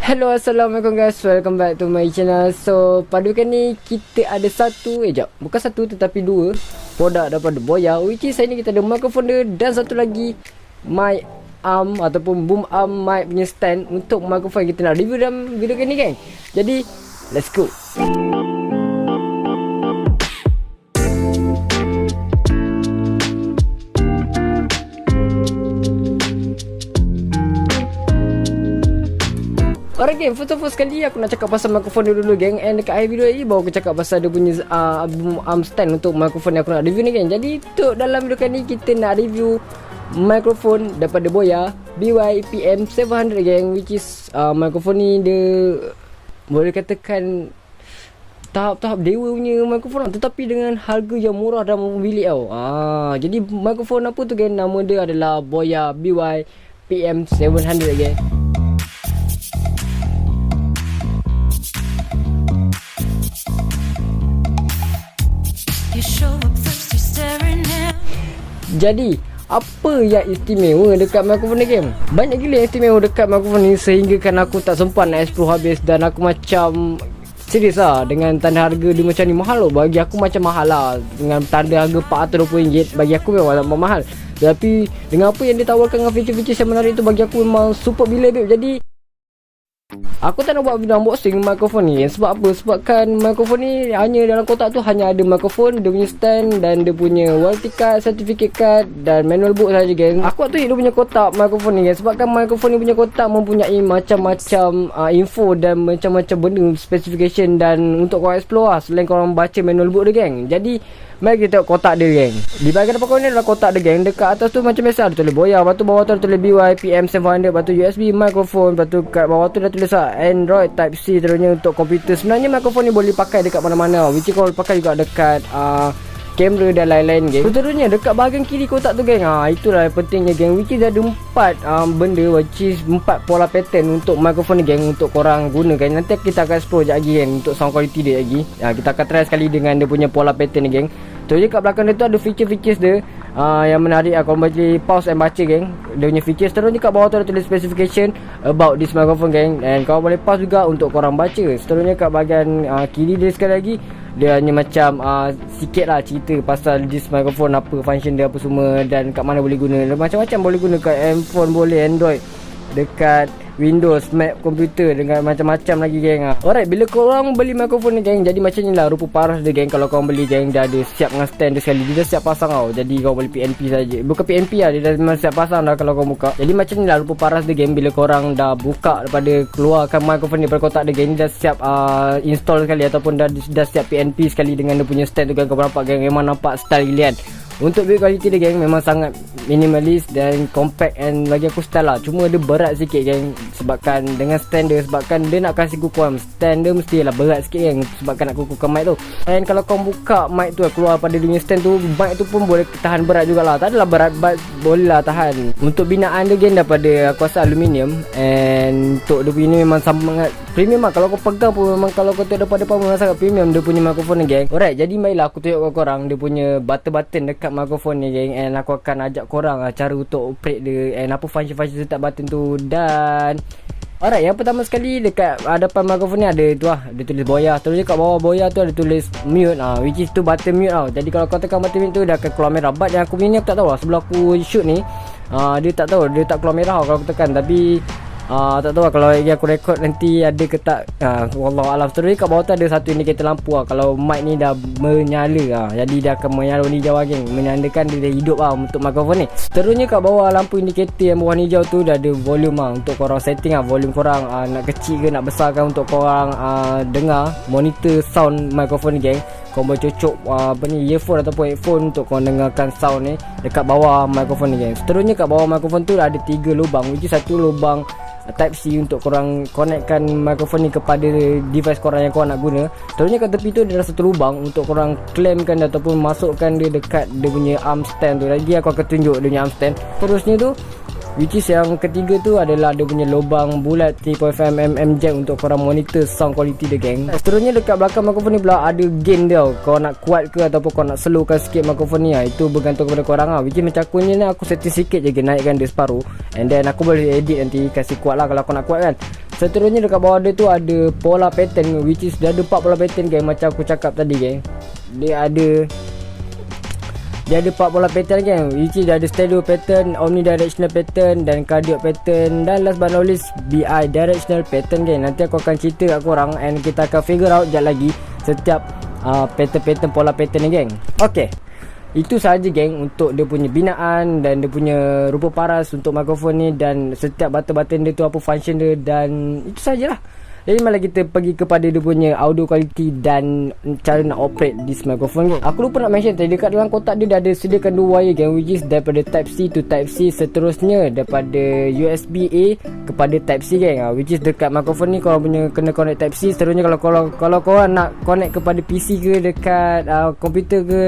Hello, Assalamualaikum guys. Welcome back to my channel. So, pada kali ni kita ada bukan satu tetapi dua produk daripada Boya, which is hari ni kita ada microphone dia dan satu lagi mic arm ataupun boom arm mic punya stand untuk microphone kita nak review dalam video kali ni, geng. Jadi, let's go. Alright geng, first of all sekali aku nak cakap pasal mikrofon dia dulu geng. And dekat akhir video ni baru aku cakap pasal dia punya arm stand untuk mikrofon yang aku nak review ni geng. Jadi untuk dalam video kali ni kita nak review mikrofon daripada Boya BY-PM 700 geng, which is mikrofon ni dia boleh katakan tahap-tahap dewa punya mikrofon, tetapi dengan harga yang murah dan membilik tau. Jadi mikrofon apa tu geng? Nama dia adalah Boya BY-PM 700 geng. Jadi, apa yang istimewa dekat mikrofon ni game? Banyak gila yang istimewa dekat mikrofon ni sehingga kan aku tak sempat nak explore habis. Dan aku macam serius lah dengan tanda harga dia macam ni mahal loh. Bagi aku macam mahal lah. Dengan tanda harga RM420, bagi aku memang mahal. Tapi dengan apa yang ditawarkan dengan feature-feature yang menarik tu, bagi aku memang super bila babe. Jadi aku tak nak buat video unboxing mikrofon ni. Sebab apa? Sebabkan mikrofon ni hanya dalam kotak tu hanya ada mikrofon, dia punya stand dan dia punya warranty card, certificate card dan manual book saja geng. Aku tu dia punya kotak mikrofon ni geng. Sebabkan mikrofon ni punya kotak mempunyai macam-macam info dan macam-macam benda specification dan untuk korang explore lah selain korang baca manual book dia geng. Jadi mari kita tengok kotak dia geng. Di bahagian depan ni adalah kotak dia geng. Dekat atas tu macam biasa ada tulis Boya, lepas tu bawah tu ada tulis BY-PM 700, lepas tu USB mikrofon, lepas tu kat bawah tu dah tulis Android Type C terunya untuk komputer. Sebenarnya mikrofon ni boleh pakai dekat mana-mana, which kau boleh pakai juga dekat kamera dan lain-lain geng. Seterusnya dekat bahagian kiri kotak tu geng, itulah yang pentingnya geng, which is ada 4 benda, which is 4 pola pattern untuk mikrofon ni geng, untuk korang gunakan. Nanti kita akan explore sekejap lagi geng untuk sound quality dia lagi. Kita akan try sekali dengan dia punya pola pattern ni geng. So je kat belakang dia tu ada feature-features dia yang menarik. Korang boleh pause and baca geng dia punya features. Terus ni kat bawah tu ada tulis specification about this microphone geng, and korang boleh pause juga untuk korang baca. Seterusnya kat bahagian kiri dia sekali lagi, dia hanya macam sikit lah cerita pasal this microphone, apa function dia apa semua dan kat mana boleh guna. Macam-macam boleh guna kat handphone, boleh Android, dekat Windows, Mac, komputer dengan macam-macam lagi geng. Alright, bila korang beli mikrofon ni geng, jadi macam ni lah rupa paras dia geng. Kalau korang beli geng, dia ada siap dengan stand dia sekali. Dia dah siap pasang tau. Jadi korang boleh PNP saja. Bukan PNP lah, dia dah memang siap pasang dah kalau korang buka. Jadi macam ni lah rupa paras dia geng. Bila korang dah buka daripada keluarkan mikrofon ni daripada kotak dia geng, ni dah siap install sekali ataupun dah siap PNP sekali dengan dia punya stand tu geng. Korang nampak geng, memang nampak style gilian. Untuk build quality dia geng memang sangat minimalis dan compact, and bagi aku style lah. Cuma dia berat sikit geng, sebabkan dengan stand dia, sebabkan dia nak kasih kukuhan stand dia mestilah berat sikit geng, sebabkan nak kukuhkan mic tu. And kalau kau buka mic tu keluar pada dia punya stand tu, mic tu pun boleh tahan berat jugalah. Tak adalah berat, but boleh lah tahan. Untuk binaan dia geng daripada aku rasa aluminium, and untuk dia punya ni memang sangat premium lah. Kalau kau pegang pun memang, kalau kau tengok depan-depan memang sangat premium dia punya mikrofon ni geng. Alright, jadi marilah aku tunjuk kat korang dia punya button-button dekat mikrofon ni geng, and aku akan ajak korang cara untuk operate dia and apa function-function setiap button tu. Dan alright, yang pertama sekali dekat depan mikrofon ni ada tu lah, dia tulis Boya. Terus kat bawah Boya tu ada tulis mute, which is tu button mute tau. Jadi kalau kau tekan button mute tu, dia akan keluar merah. But yang aku punya ni aku tak tahu lah, sebelum aku shoot ni dia tak tahu, dia tak keluar merah kalau aku tekan. Tapi tak tahu lah kalau lagi aku record nanti ada ke tak, wallahualam. Terus kat bawah tu ada satu indikator lampu lah, kalau mic ni dah menyala jadi dia akan menyala warna hijau lagi, menandakan dia dah hidup lah untuk mikrofon ni. Terusnya kat bawah lampu indikator yang warna hijau tu dah ada volume lah, untuk korang setting lah volume korang nak kecil ke nak besarkan untuk korang dengar, monitor sound mikrofon ni geng. Korang boleh cocok earphone ataupun headphone untuk korang dengarkan sound ni dekat bawah mikrofon ni geng. Seterusnya kat bawah mikrofon tu ada 3 lubang, which is satu lubang Type C untuk korang connectkan mikrofon ni kepada device korang yang korang nak guna. Terusnya kat tepi tu ada satu lubang untuk korang clampkan ataupun masukkan dia dekat dia punya arm stand tu. Lagi aku akan tunjuk dia punya arm stand. Terusnya tu, which is yang ketiga tu adalah dia punya lubang bulat 3.5mm jack untuk korang monitor sound quality dia geng. Seterusnya dekat belakang mikrofon ni pula ada gain dia. Kau nak kuat ke ataupun kau nak slowkan sikit mikrofon ni, itu bergantung kepada korang lah. Which is macam aku ni aku setting sikit je, naikkan dia separuh, and then aku boleh edit nanti kasih kuat lah kalau aku nak kuat kan. Seterusnya dekat bawah dia tu ada pola pattern, which is dia ada 4 pola pattern geng, macam aku cakap tadi geng. Dia ada 4 pola pattern geng, which is dia ada stereo pattern, omnidirectional pattern dan cardiac pattern, dan last but not least bi-directional pattern geng. Nanti aku akan cerita kat korang and kita akan figure out sekejap lagi setiap pattern-pattern pola pattern ni geng. Okay, itu sahaja geng untuk dia punya binaan dan dia punya rupa paras untuk mikrofon ni, dan setiap button-button dia tu apa function dia, dan itu sajalah. Jadi malah kita pergi kepada dia punya audio quality dan cara nak operate this microphone geng. Aku lupa nak mention tadi, dekat dalam kotak dia dah ada sediakan 2 wire geng, which is daripada type C to type C, seterusnya daripada USB A kepada type C geng. Which is dekat microphone ni korang punya kena connect type C. Seterusnya kalau korang nak connect kepada PC ke, dekat komputer ke,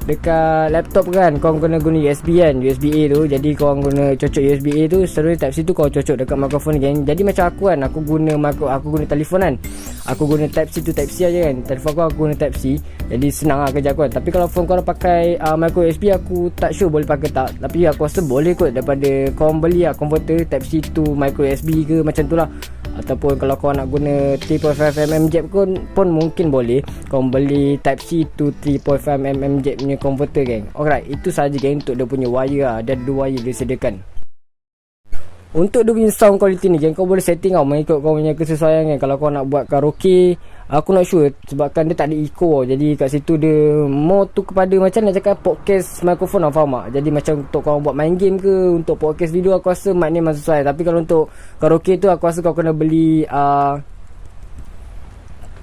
dekat laptop kan, korang kena guna USB kan, USB A tu. Jadi korang guna cocok USB A tu, seterusnya type C tu korang cocok dekat mikrofon ni geng. Jadi macam aku kan, aku guna telefon kan, aku guna type C to type C aja kan. Telefon aku guna type C, jadi senang lah kerja aku kan. Tapi kalau phone korang pakai micro USB, aku tak sure boleh pakai tak, tapi aku rasa boleh kot, daripada korang beli converter type C to micro USB ke macam tu lah. Ataupun kalau kau nak guna 3.5mm jack pun mungkin boleh. Kau beli type C to 3.5mm jack punya converter geng. Alright, itu sahaja geng untuk dia punya wire lah. Ada 2 wire dia sediakan. Untuk dia punya sound quality ni geng, kau boleh setting tau, mengikut kau punya kesesuaian kan. Kalau kau nak buat karaoke, aku nak sure sebabkan dia tak ada echo. Jadi kat situ dia more tu kepada macam nak cakap podcast microphone lah, faham tak? Jadi macam untuk kau buat main game ke, untuk podcast video, aku rasa mic ni memang sesuai. Tapi kalau untuk karaoke tu, aku rasa kau kena beli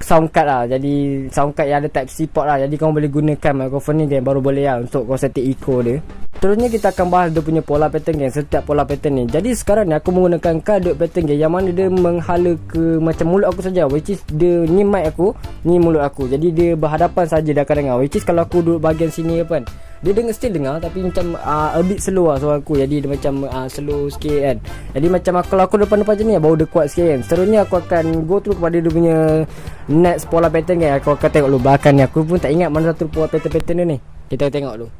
sound card lah. Jadi sound card yang ada type C port lah. Jadi kau boleh gunakan microphone ni geng, baru boleh lah untuk kau setting echo dia. Terusnya kita akan bahas dia punya pola pattern geng, setiap pola pattern ni. Jadi sekarang ni aku menggunakan cardiac pattern geng, yang mana dia menghala ke macam mulut aku saja, which is dia ni mic aku, ni mulut aku. Jadi dia berhadapan saja dia akan dengar. Which is kalau aku duduk bahagian sini kan, dia still dengar, tapi macam a bit slow lah suara aku. Jadi dia macam slow sikit kan. Jadi macam kalau aku depan-depan macam ni, baru dia kuat sikit kan. Seterusnya aku akan go through kepada dia punya next pola pattern kan. Aku akan tengok dulu belakang ni, aku pun tak ingat mana satu pola pattern dia ni. Kita tengok dulu.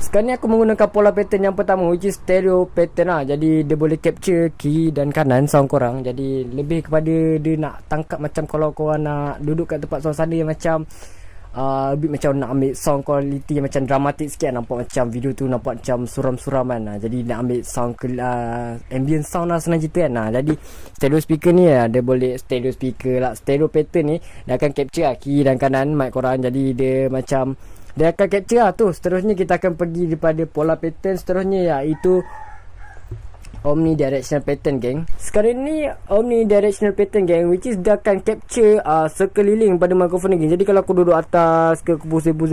Sekarang ni aku menggunakan pola pattern yang pertama, which is stereo pattern lah. Jadi dia boleh capture kiri dan kanan sound korang. Jadi lebih kepada dia nak tangkap macam kalau korang nak duduk kat tempat suasana yang macam macam nak ambil sound quality yang macam dramatik sikit, nampak macam video tu nampak macam suram-suraman lah. Jadi nak ambil sound ambient sound lah, senang cerita kan. Jadi stereo speaker ni dia boleh stereo speaker lah. Stereo pattern ni dia akan capture lah kiri dan kanan mic korang. Jadi dia macam dia akan capture lah tu. Seterusnya kita akan pergi daripada pola pattern seterusnya, iaitu omnidirectional pattern geng. Sekarang ni omnidirectional pattern geng, which is dia akan capture sekeliling pada mikrofon ni geng. Jadi kalau aku duduk atas ke, aku pusing, dia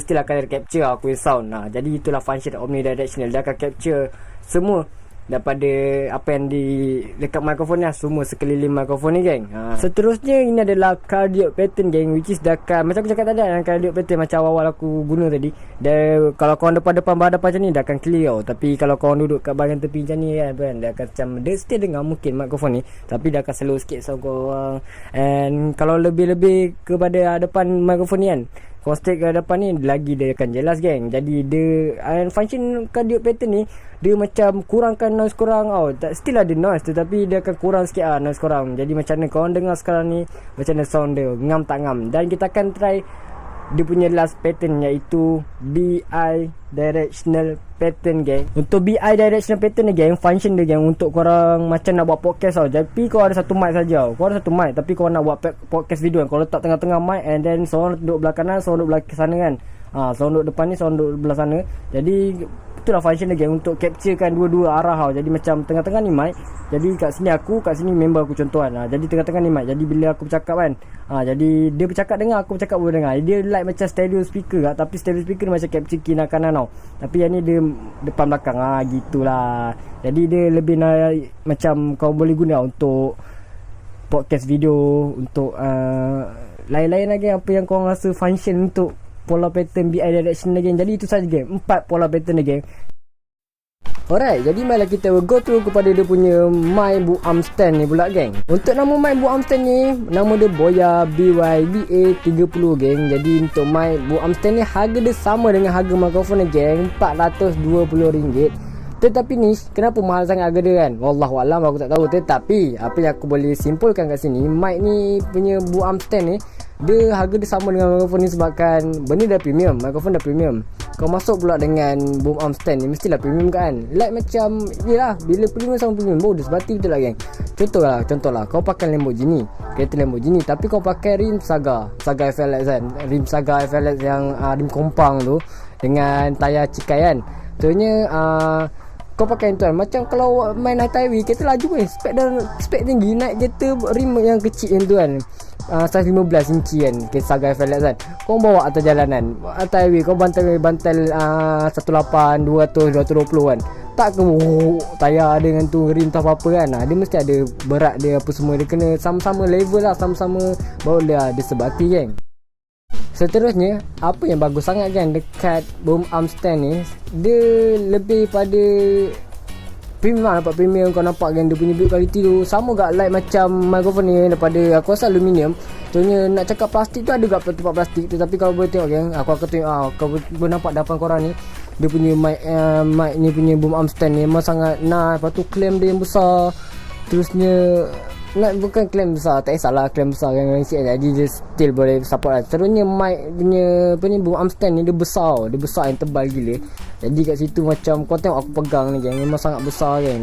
still akan capture aku punya sound. Jadi itulah function omnidirectional. Dia akan capture semua daripada apa yang di dekat mikrofon ni, semua sekeliling mikrofon ni geng. Seterusnya ini adalah cardiac pattern geng, which is dia akan macam aku cakap tadi, cardiac pattern macam awal aku guna tadi. Dia kalau korang depan-depan berhadapan macam ni, dia akan clear tau. Tapi kalau korang duduk kat bahagian tepi macam ni kan, dia akan macam dia still dengar mungkin mikrofon ni, tapi dia akan slow sikit sound korang. And kalau lebih-lebih kepada hadapan mikrofon ni kan, kau stick ke depan ni, lagi dia akan jelas geng. Jadi dia function cardiac pattern ni, dia macam kurangkan noise korang still ada noise, tetapi dia akan kurang sikit noise korang. Jadi macam mana korang dengar sekarang ni, macam mana sound dia, ngam tak ngam. Dan kita akan try dia punya last pattern, iaitu bi-directional pattern geng. Untuk bi-directional pattern ni geng, function dia geng untuk korang macam nak buat podcast tau. Tapi kau ada satu mic saja. Kau ada satu mic, tapi kau nak buat podcast video kan, kau letak tengah-tengah mic, and then seorang duduk belah kanan, seorang duduk belah sana kan. Seorang duduk depan ni, seorang duduk belah sana. Jadi itulah function dia geng, untuk capturekan dua-dua arah tau. Jadi macam tengah-tengah ni mic, jadi kat sini aku, kat sini member aku contohan. Jadi tengah-tengah ni mic, jadi bila aku bercakap kan, jadi dia bercakap dengar, aku bercakap boleh dengar. Dia like macam stereo speaker kan, tapi stereo speaker ni macam capture kiri dan kanan tau. Tapi yang ni dia depan belakang gitulah. Jadi dia lebih macam kau boleh guna untuk podcast video, untuk lain-lain lagi apa yang kau rasa function untuk pola pattern bi-directional geng. Jadi itu saja geng, 4 pola pattern geng. Alright, jadi marilah kita go through kepada dia punya My Bu Arm stand ni pula geng. Untuk nama My Bu Arm stand ni, nama dia Boya BYBA 30 geng. Jadi untuk My Bu Arm stand ni harga dia sama dengan harga mikrofon ni geng, RM420. Tetapi ni kenapa mahal sangat harga dia kan? Wallahualam, aku tak tahu. Tetapi apa yang aku boleh simpulkan kat sini, mic ni punya Bu Arm stand ni, dia harga dia sama dengan mikrofon ni sebabkan benda dah premium, mikrofon dah premium. Kau masuk pula dengan boom arm stand ni mestilah premium kan. Like macam yelah, bila premium sama premium baru dia sebati betul lah geng. Contohlah kau pakai Lamborghini, kereta Lamborghini, tapi kau pakai rim Saga FLX kan. Rim Saga FLX yang rim kompang tu dengan tayar cikai kan. Contohnya kau pakai tu kan. Macam kalau main night highway, kereta laju kan, spek tinggi, naik kereta rim yang kecil yang tu kan, size 15 inci kan, kereta Saga FLX kan, kau bawa atas jalanan, atas highway, kau bantal 18, 200, 220 kan, tak ke tayar dengan tu rim tak apa-apa kan. Dia mesti ada berat dia apa semua, dia kena sama-sama level lah, sama-sama baru dia sebati kan. Seterusnya, apa yang bagus sangat kan dekat boom arm stand ni, dia lebih pada premium lah, nampak premium. Kau nampak kan dia punya build quality tu sama gak like macam mikrofon ni daripada aku rasa aluminium. Contohnya nak cakap plastik tu ada gak tempat plastik tu, tapi kalau boleh tengok kan, aku akan tengok kau boleh nampak depan korang ni, dia punya mic ni punya boom arm stand ni memang sangat nice. Lepas tu claim dia yang besar. Terusnya bukan claim besar, tak kisahlah claim besar kan, jadi dia still boleh support lah. Terusnya mic punya boom arm stand ni dia besar yang tebal gila. Jadi kat situ macam kau tengok aku pegang ni kan, memang sangat besar kan.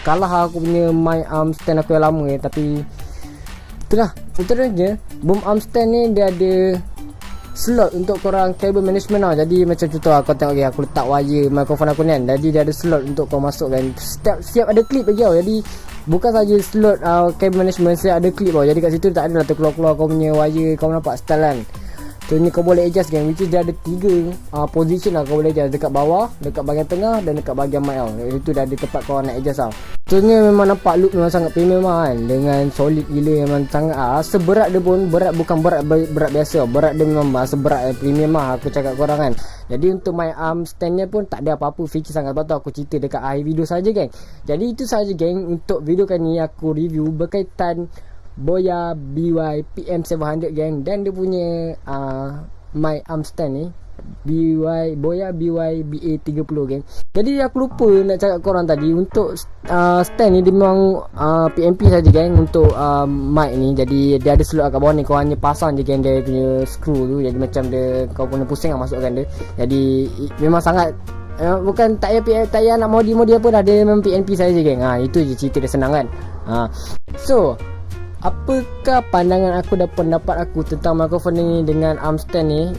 Kalah aku punya mic arm stand aku yang lama kan, tapi itulah. Terusnya boom arm stand ni dia ada slot untuk korang cable management lah. Jadi macam contoh kau tengok okay, aku letak wire mikrofon aku ni kan, jadi dia ada slot untuk kau masuk kan. Siap ada klip lagi tau. Jadi bukan saja slot cable management, siap ada klip tau. Jadi kat situ tak ada lah terkeluar-keluar kau punya wire. Kau nampak style kan. Contohnya kau boleh adjust kan, which is dia ada 3 position lah kau boleh adjust, dekat bawah, dekat bahagian tengah dan dekat bahagian mic tau. Itu dah ada tempat kau nak adjust tau. Contohnya memang nampak look memang sangat premium lah kan, dengan solid gila, memang sangat seberat dia pun berat, bukan berat biasa, berat dia memang seberat premium lah aku cakap korang kan. Jadi untuk my arm stand nya pun tak ada apa-apa feature sangat, betul aku cerita dekat akhir video saja geng. Jadi itu saja geng untuk video kali ni aku review berkaitan Boya BY PM700 geng, dan dia punya my arm stand ni Boya BY BA 30 geng. Jadi aku lupa nak cakap korang tadi, untuk stand ni dia memang PMP saja geng untuk mic ni. Jadi dia ada slot kat bawah ni, kau hanya pasang je geng dia punya screw tu. Jadi macam dia kau punya pusing lah masukkan dia. Jadi memang sangat bukan tak payah nak modi apa dah, dia memang PNP saja geng. Itu je cerita dia, senang kan. So apakah pandangan aku dan pendapat aku tentang mikrofon ni dengan arm stand ni,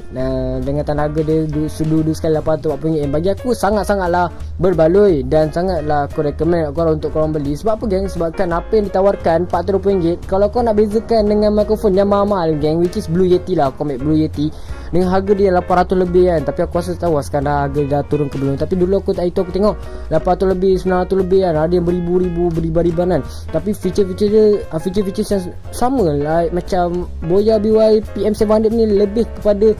dengan harga dia sudu sekali RM840. Bagi aku sangat-sangatlah berbaloi, dan sangatlah aku recommend korang untuk korang beli. Sebab apa geng? Sebabkan apa yang ditawarkan RM420, kalau kau nak bezakan dengan mikrofon yang mahal geng, which is Blue Yeti lah, kau ambil Blue Yeti dengan harga dia 800 lebih kan. Tapi aku rasa tahu sekarang harga dah turun ke belum. Tapi dulu aku tak itu, aku tengok 800 lebih, 900 lebih kan, ada yang beribu-ribuan kan. Tapi feature-feature yang sama lah, like, macam Boya BY PM700 ni lebih kepada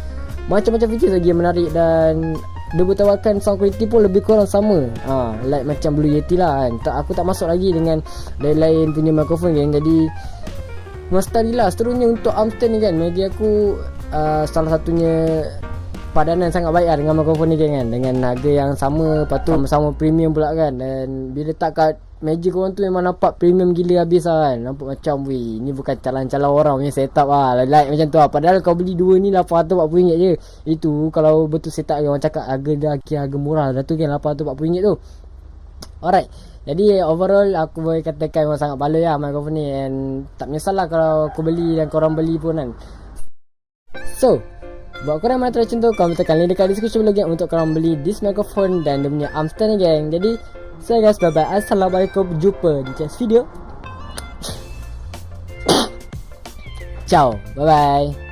macam-macam feature lagi yang menarik, dan dia bertawarkan sound quality pun lebih kurang sama, like macam Blue Yeti lah kan. Aku tak masuk lagi dengan lain-lain punya mikrofon kan. Jadi mustahil lah. Seterusnya untuk arm stand ni kan, bagi aku salah satunya padanan sangat baik lah dengan mikrofon ni kan, dengan harga yang sama, lepas tu sama premium pula kan. Dan bila tak kat meja korang tu memang nampak premium gila habis lah kan. Nampak macam weh, ni bukan calon-calon orang punya setup lah, like macam tu lah. Padahal kau beli dua ni RM840 je. Itu kalau betul setup kan, orang cakap harga dah harga murah dah tu kan, RM840 tu. Alright, jadi overall aku boleh katakan memang sangat baloi lah mikrofon ni, and tak menyesal lah kalau aku beli dan korang beli pun kan. So buat korang yang mana macam tu, korang tekan link dekat description below untuk korang beli this microphone dan dia punya arm stand ni gang. Jadi so guys, bye bye, assalamualaikum, jumpa di next video. Ciao, bye bye.